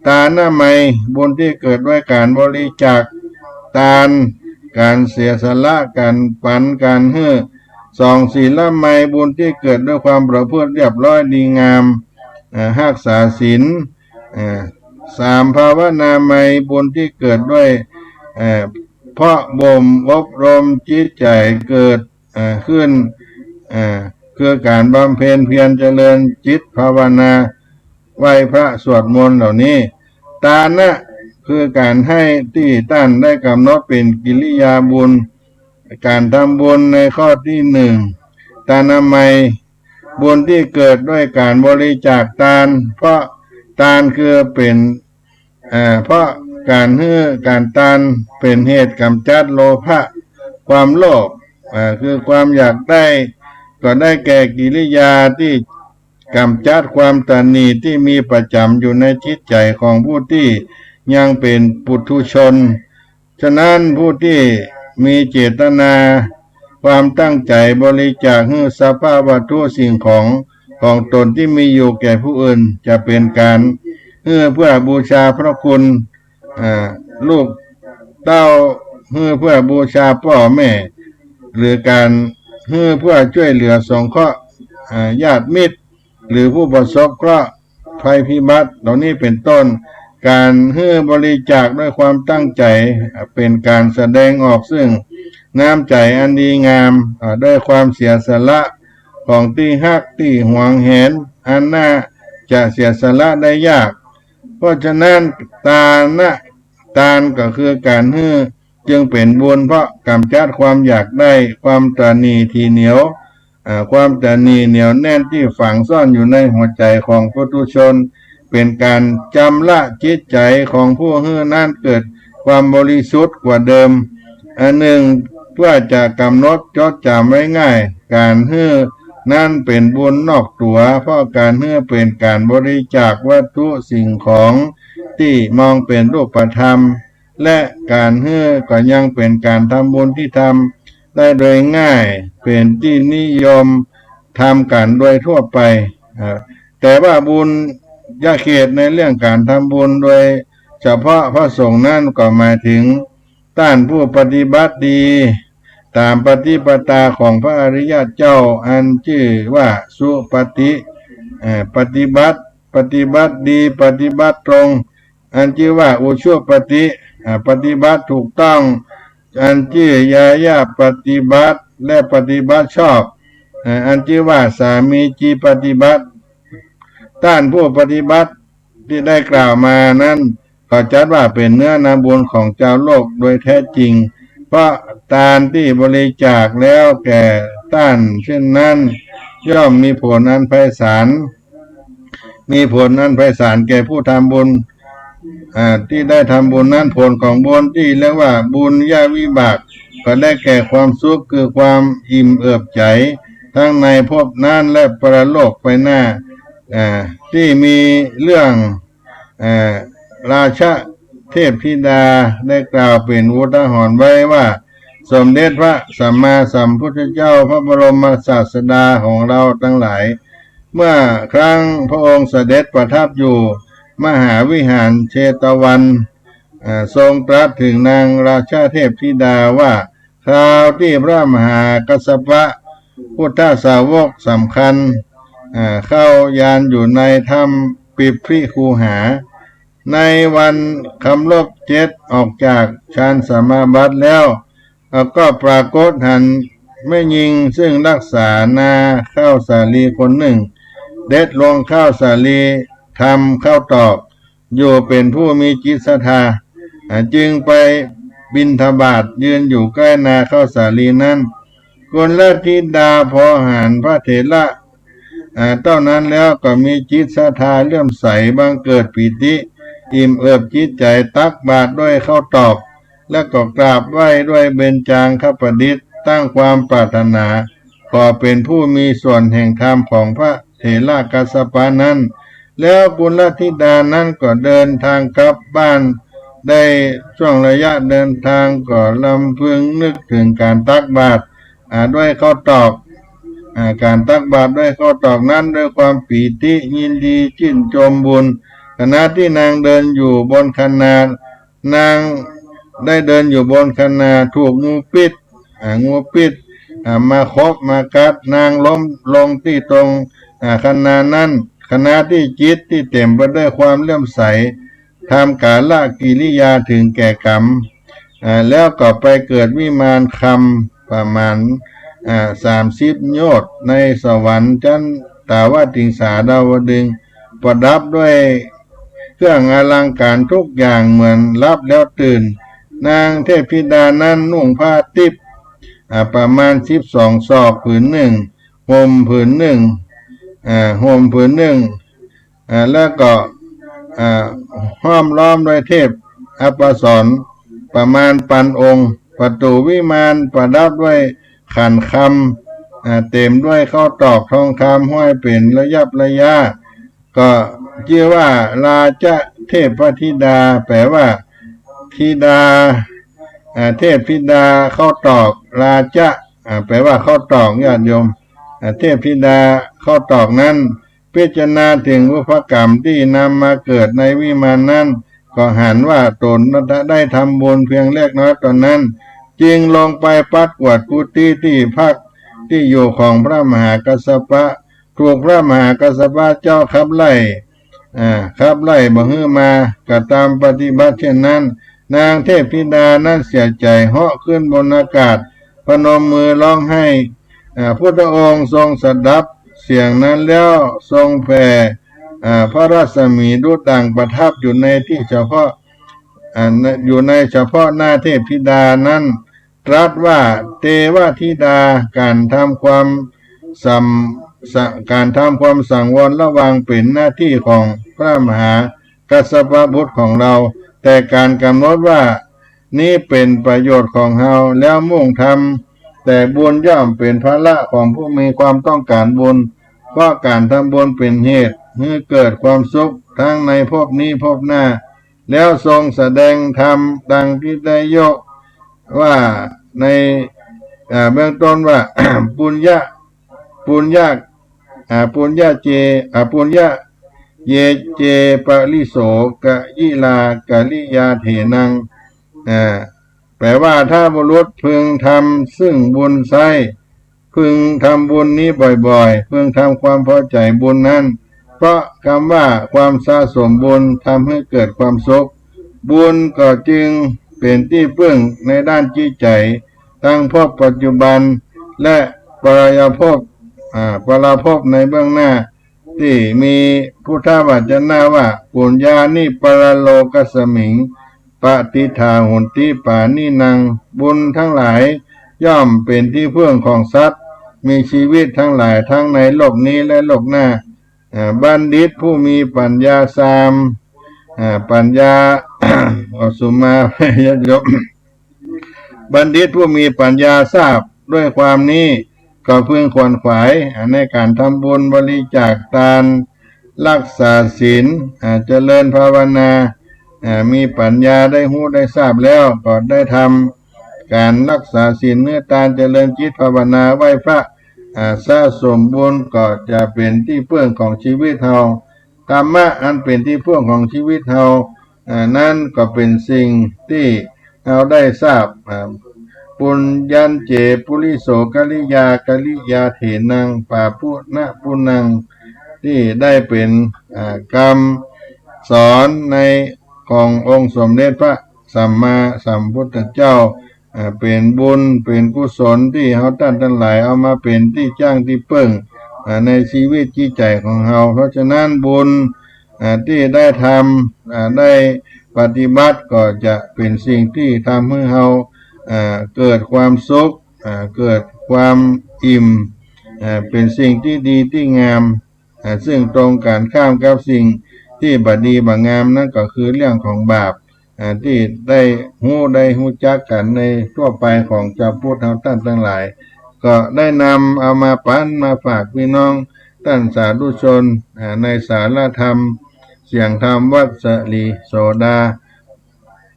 ทานนามัยบุญที่เกิดด้วยการบริจาคทานการเสียสละการปันการให้2ศีลไมยบุญที่เกิดด้วยความประพฤติเรียบร้อยดีงามรักษาศีล3ภาวนาไมยบุญที่เกิดด้วยเพราะบ่มอบรมจิตใจเกิดขึ้นคือการบำเพ็ญเพียรเจริญจิตภาวนาไหว้พระสวดมนต์เหล่านี้ทานะคือการให้ที่ท่านได้กำหนดเป็นกิริยาบุญการทำบุญในข้อที่1ทานามัยบุญที่เกิดด้วยการบริจาคทานเพราะทานคือเป็นเพราะการให้การทานเป็นเหตุกำจัดโลภะความโลภคือความอยากได้ก็ได้แก่กิริยาที่กำจัดความตนีที่มีประจำอยู่ในจิตใจของผู้ที่ยังเป็นปุถุชนฉะนั้นผู้ที่มีเจตนาความตั้งใจบริจาคให้สภาพวัตถุสิ่งของตนที่มีอยู่แก่ผู้อื่นจะเป็นการเพื่อบูชาพระคุณลูกเต้าเพื่อบูชาพ่อแม่หรือการเพื่อช่วยเหลือสงเคราะห์ญาติมิตรหรือผู้ประสบเคราะห์ภัยพิบัติเหล่านี้เป็นต้นการบริจาคด้วยความตั้งใจเป็นการแสดงออกซึ่งน้ำใจอันดีงามด้วยความเสียสละของที่ฮักที่หวงแหนอันน่าจะเสียสละได้ยากเพราะฉะนั้นทานก็คือการจึงเป็นบุญเพราะกำจัดความอยากได้ความตนีทีเหนียวความตนีเหนียวแน่นที่ฝังซ่อนอยู่ในหัวใจของปุถุชนเป็นการจำละจิตใจของผู้นั้นเกิดความบริสุทธิ์กว่าเดิมอันหนึ่งเพื่อจะกำหนดจดจำไว้ง่ายการนั่นเป็นบุญนอกตัวเพราะการเป็นการบริจาควัตถุสิ่งของที่มองเป็นรูปธรรมและการก็ยังเป็นการทำบุญที่ทำได้โดยง่ายเป็นที่นิยมทำกันโดยทั่วไปแต่ว่าบุญยาเขตในเรื่องการทำบุญโดยเฉพาะพระสงฆ์นั่นก็หมายถึงท่านผู้ปฏิบัติดีตามปฏิปทาของพระอริยเจ้าอันชื่อว่าสุปฏิปฏิบัติดีปฏิบัติตรงอันชื่อว่าอุชุปฏิปฏิบัติถูกต้องอันชื่อยาปฏิบัติและปฏิบัติชอบอันชื่อว่าสามีจีปฏิบัติท่านผู้ปฏิบัติที่ได้กล่าวมานั้นก็จัดว่าเป็นเนื้อนาบุญของเจ้าโลกโดยแท้จริงเพราะทานที่บริจาคแล้วแก่ท่านเช่นนั้นย่อมมีผลอันไพศาลแก่ผู้ทำบุญที่ได้ทำบุญนั้นผลของบุญที่เรียกว่าบุญญาวิบากก็ได้แก่ความสุขคือความอิ่มเอิบใจทั้งในภพนั้นและปรโลกไปหน้าที่มีเรื่องราชเทพธิดาได้กล่าวเป็นอุทาหรณ์ไว้ว่าสมเด็จพระสัมมาสัมพุทธเจ้าพระบรมศาสดาของเราทั้งหลายเมื่อครั้งพระองค์เสด็จประทับอยู่มหาวิหารเชตวันทรงตรัสถึงนางราชาเทพธิดาว่าคราวที่พระมหากัสสปะพุทธสาวกสำคัญเข้ายานอยู่ในถ้ำปิพริคูหาในวันคำลบ7ออกจากฌานสมาบัติแล้วก็ปรากฏหันแม่หญิงซึ่งรักษานาข้าวสาลีคนหนึ่งเด็ดลงข้าวสาลีทำข้าวตอกอยู่เป็นผู้มีจิตศรัทธาจึงไปบิณฑบาตยืนอยู่ใกล้นาข้าวสาลีนั้นกุลธิดาพอหันพระเถระ เท่านั้นแล้วก็มีจิตศรัทธาเลื่อมใสบังเกิดปิติอิ่มเอิบจิตใจตักบาตรด้วยข้าวตอกและก็กราบไหว้ด้วยเบญจางคประดิษฐ์ตั้งความปรารถนาก็เป็นผู้มีส่วนแห่งธรรมของพระเถระกัสสปะนั้นแล้วกุลธิดานั้นก็เดินทางกลับบ้านได้ช่วงระยะเดินทางก็ลำพึงนึกถึงการตักบาตรด้วยข้าวตอกการตักบาตรด้วยข้าวตอกนั้นด้วยความปีติยินดีชื่นชมบุญขณะที่นางเดินอยู่บนคะนานางได้เดินอยู่บนคะนาถูกงูพิษมาคบมากัดนางล้มลงที่ตรงคะนานั้นขณะที่จิตที่เต็มไปด้วยความเลื่อมใสทำกาลกิริยาถึงแก่กรรมแล้วก็ไปเกิดวิมานคำประมาณ30 โยชน์ในสวรรค์ชั้นตาวติงสาดาวดึงส์ประดับด้วยเครื่องอลังการทุกอย่างเหมือนรับแล้วตื่นนางเทพธิดานั้นนุ่งผ้าทิพย์ประมาณ12 ศอกผืนหนึ่งห่มผืนหนึ่งแล้วก็ห้อมล้อมด้วยเทพอัปสรประมาณพันองค์ประตูวิมานประดับด้วยขันคำเต็มด้วยข้าวตอกทองคำห้อยเป็นระยะก็ชื่อว่าราชเทพธิดาแปลว่าธิดาเทพธิดาข้าวตอกราชแปลว่าข้าวตอกญาติโยมเทพธิดาข้าวตอกนั้นพิจารณาถึงบุพกรรมที่นำมาเกิดในวิมานนั้นก็หันว่าตนได้ทำบุญเพียงเล็กน้อยตอนนั้นจึงลงไปปัดกวาดกุฏิที่พักที่อยู่ของพระมหากัสสปะถูกพระมหากัสสปะเจ้าขับไล่บ่ฮื้อมาก็ตามปฏิบัติเช่นนั้นนางเทพธิดานั้นเสียใจเหาะขึ้นบนอากาศพนมมือร้องไห้พุทธองค์ทรงสดับเสียงนั้นแล้วทรงแผ่พระรัศมีดุจดังประทับอยู่ในที่เฉพาะเฉพาะหน้าเทพธิดานั้นตรัสว่าเทวธิดาการทำความสังวรระวังเป็นหน้าที่ของพระมหากัสสปะบุตรของเราแต่การกำหนดว่านี้เป็นประโยชน์ของเราแล้วมุ่งทำแต่บุญย่อมเป็นภาระของผู้มีความต้องการบุญเพราะการทำบุญเป็นเหตุให้เกิดความสุขทั้งในภพนี้ภพหน้าแล้วทรงแสดงธรรมดังที่ได้ยกว่าในเบื้องต้นว่า ปุญญาเยเจปริโสกะยิลากะลิยาเถนังแปลว่าถ้าบุรุษพึงทำซึ่งบุญไซพึงทำบุญนี้บ่อยๆพึงทำความพอใจบุญนั้นเพราะคำว่าความสะสมบุญทำให้เกิดความสุขบุญก็จึงเป็นที่พึ่งในด้านจิตใจทั้งภพปัจจุบันและปรภพในเบื้องหน้าที่มีพุทธวจนะว่าปุญญานิปรโลกสมิงปฏิทาหุนติปานินังบุญทั้งหลายย่อมเป็นที่พึ่งของสัตว์มีชีวิตทั้งหลายทั้งในโลกนี้และโลกหน้าบัณฑิตผู้มีปัญญาปัญญา สุมาพยยมบัณฑิตผู้มีปัญญาทราบด้วยความนี้ก็พึงขวนขวายในการทำบุญบริจาคทานรักษาศีลเจริญภาวนามีปัญญาได้หู้ได้ทราบแล้วก็ได้ทำการรักษาศีลเนื้อทานเจริญจิตภาวนาไหว้พระสะสมบุญก็จะเป็นที่พึ่งของชีวิตเราธรรมะอันเป็นที่พึ่งของชีวิตเรานั่นก็เป็นสิ่งที่เราได้ทราบปุญญัญเจปุริโสกลิยาเถนังปาปุณะปุนังที่ได้เป็นกรรมสอนในขององค์สมเด็จพระสัมมาสัมพุทธเจ้าเป็นบุญเป็นกุศลที่เราท่านทั้งหลายเอามาเป็นที่จ้างที่เพิ่งในชีวิตจิตใจของเราเพราะฉะนั้นบุญที่ได้ทำได้ปฏิบัติก็จะเป็นสิ่งที่ทำให้เราเกิดความสุขเกิดความอิ่มเป็นสิ่งที่ดีที่งาม ซึ่งตรงกันข้ามกับสิ่งที่บดีบงามนั่นก็คือเรื่องของบาปที่ได้ฮู้จักกันในทั่วไปของชาวพุทธท่านทั้งหลายก็ได้นำเอามาปั้นมาฝากพี่น้องท่านสาธุชนในสารธรรมเสียงธรรมวัดสลีโสดา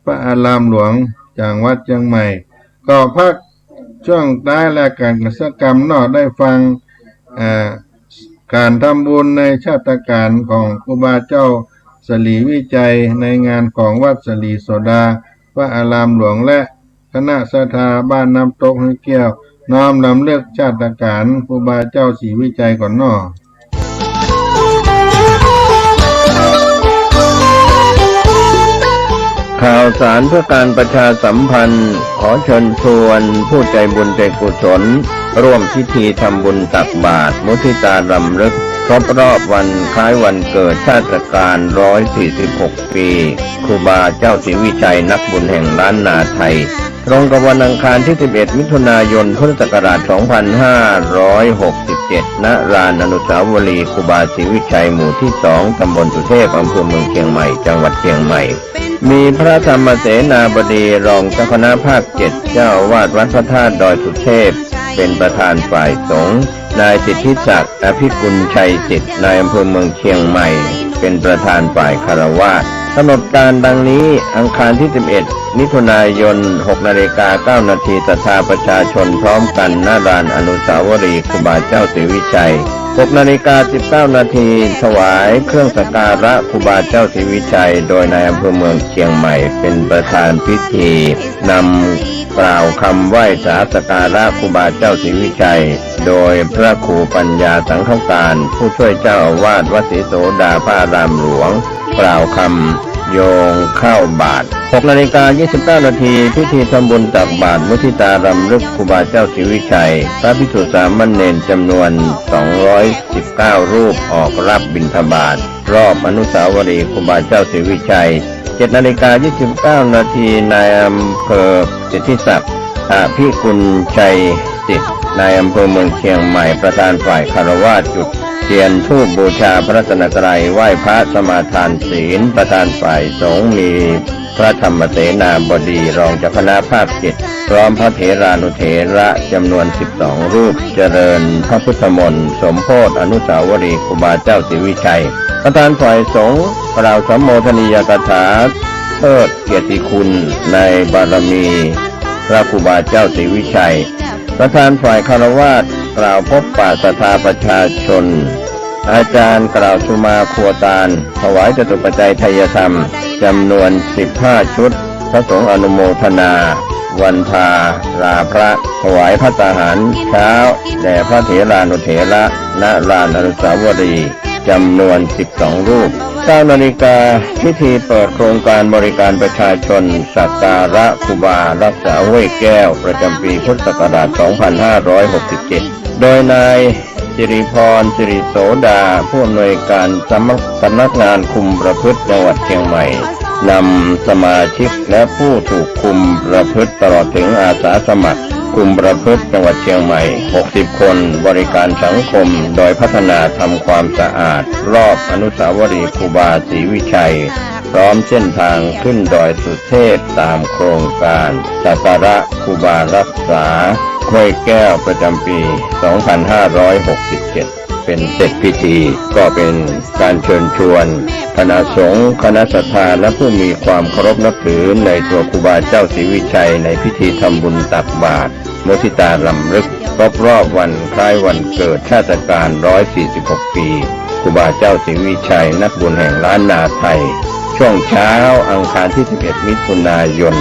พระอารามหลวงจังหวัดเชียงใหม่ก็พักช่วงท้ายและการกิจกรรมนอกได้ฟังการทำบุญในชาติการของครูบาเจ้าสลีวิจัยในงานของวัดสลีโสดาพระอารามหลวงและคณะศรัทธาบ้านน้ำตกห้วยแก้วน้อมรำลึกชาติการครูบาเจ้าศรีวิจัยก่อนนอข่าวสารเพื่อการประชาสัมพันธ์ขอเชิญชวนผู้ใจบุญใจกุศลร่วมพิธีทำบุญตักบาตรมุทิตารำลึกครบรอบวันคล้ายวันเกิดชาติการ146 ปีครูบาเจ้าศรีวิชัยนักบุญแห่งล้านนาไทยตรงกับวันอังคารที่ 11 มิถุนายน พุทธศักราช 2567 ณ ลานอนุสาวรีย์ครูบาศรีวิชัยหมู่ที่ 2 ตำบลสุเทพ อำเภอเมืองเชียงใหม่ จังหวัดเชียงใหม่ มีพระธรรมเสนาบดีรองเจ้าคณะภาค 7 เจ้าอาวาสวัดพระธาตุดอยสุเทพเป็นประธานฝ่ายสงฆ์นายสิทธิศักดิ์อภิกุลชัยสิทธิ์นายอำเภอเมืองเชียงใหม่เป็นประธานฝ่ายคฤหัสถ์กำหนดการดังนี้อังคารที่ 11 มิถุนายน 6:09 น.ศรัทธาประชาชนพร้อมกันณ ลานอนุสาวรีย์ครูบาเจ้าศรีวิชัย 6:19 น.ถวายเครื่องสักการะครูบาเจ้าศรีวิชัยโดยนายอำเภอเมืองเชียงใหม่เป็นประธานพิธีนำกล่าวคำไหว้สาสักการะครูบาเจ้าศรีวิชัยโดยพระครูปัญญาสังฆการผู้ช่วยเจ้าอาวาสวัดศรีโสดาพระอารามหลวงกล่าวคำโยงเข้าบาตร 6:29 น.พิธีทำบุญตักบาตรมุทิตารำลึกครูบาเจ้าศรีวิชัยพระภิกษุสามเณรจำนวน219รูปออกรับบิณฑบาตรอบอนุสาวรีย์ครูบาเจ้าศรีวิชัย 7:29 น.นายอำเภอสิทธิศักดิ์อภิกุลชัยสิทธิ์นายอำเภอเมืองเชียงใหม่ประธานฝ่ายคฤหัสถ์จุดเทียนธูปบูชาพระรัตนตรัยไหว้พระสมาทานศีลประธานฝ่ายสงฆ์มีพระธรรมเสนาบดีรองเจ้าคณะภาค 7พร้อมพระเถรานุเถระจำนวน12รูปเจริญพระพุทธมนต์สมโภชอนุสาวรีย์ครูบาเจ้าศรีวิชัยประธานฝ่ายสงฆ์กล่าวสัมโมทนียกถาเทิดเกียรติคุณในบารมีพระครูบาเจ้าศรีวิชัยประธานฝ่ายคฤหัสถ์กล่าวพบปะศรัทธาประชาชนอาจารย์กล่าวสุมาครัวตาลถวายจตุปัจจัยไทยธรรมจำนวน15ชุดพระสงฆ์อนุโมทนาวันพาลาพระถวายภัตตาหารเช้าแด่พระเถรานุเถระณลานอนุสาวรีย์จำนวน12รูป 9 นาฬิกาพิธีเปิดโครงการบริการประชาชนสักการะครูบารักษาห้วยแก้วประจำปีพุทธศักราช 2567 โดยนายสิริพรสิริโสดาผู้อำนวยการสำนักงานคุมประพฤติจังหวัดเชียงใหม่นำสมาชิกและผู้ถูกคุมประพฤติตลอดถึงอาสาสมัครคุมประพฤติจังหวัดเชียงใหม่60คนบริการสังคมโดยพัฒนาทำความสะอาดรอบอนุสาวรีย์ครูบาศรีวิชัยพร้อมเส้นทางขึ้นดอยสุเทพตามโครงการสักการะครูบารักษาห้วยแก้วประจำปี 2567 เป็นเสร็จพิธีก็เป็นการเชิญชวนคณะสงฆ์คณะศรัทธาและผู้มีความเคารพนับถือในตัวครูบาเจ้าศรีวิชัยในพิธีทำบุญตักบาตรมุทิตารำลึกครบรอบวันคล้ายวันเกิดชาติการ146 ปีครูบาเจ้าศรีวิชัยนักบุญแห่งล้านนาไทยช่วงเช้าอังคารที่ 11 มิถุนายน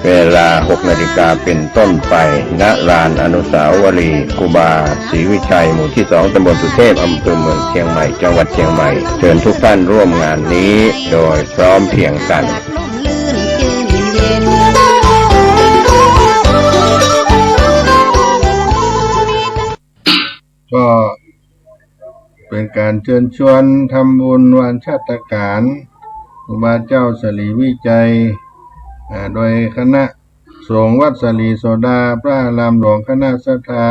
เวลา 6 นาฬิกาเป็นต้นไปณลานอนุสาวรีย์ครูบาศรีวิชัยหมู่ที่ 2 ตำบลสุเทพอำเภอเมืองเชียงใหม่จังหวัดเชียงใหม่เชิญทุกท่านร่วมงานนี้โดยพร้อมเพรียงกันก็เป็นการเชิญชวนทำบุญวันชาติการครูบาเจ้าศรีวิชัยโดยคณะสงฆ์วัดสลีโสดาพระอารามหลวงคณะศรัทธา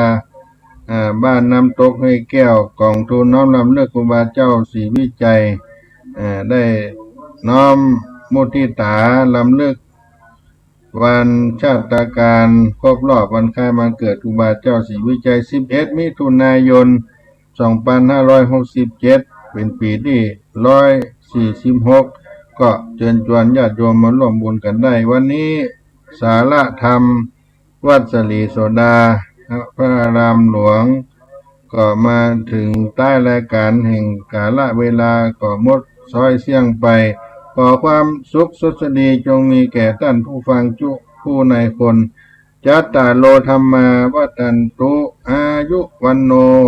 บ้านน้ำตกห้วยแก้วกองทุนน้อมรำลึกครูบาเจ้าศรีวิจัยได้น้อมมุทิตาลำลึกวันชาติการครบรอบวันคล้ายวันเกิดครูบาเจ้าศรีวิจัย11มิถุนายน2567เป็นปีที่146ก็เชิญชวนญาติโยมมาร่วมบุญกันได้วันนี้สาระธรรมวัดสลีโสดาพระอารามหลวงก็มาถึงใต้รายการแห่งกาลเวลาก็หมดซอยเสี่ยงไปขอความสุขสดดีจงมีแก่ท่านผู้ฟังผู้ในคนจัตตาโลธรรมาวัฏันตุอายุวันโน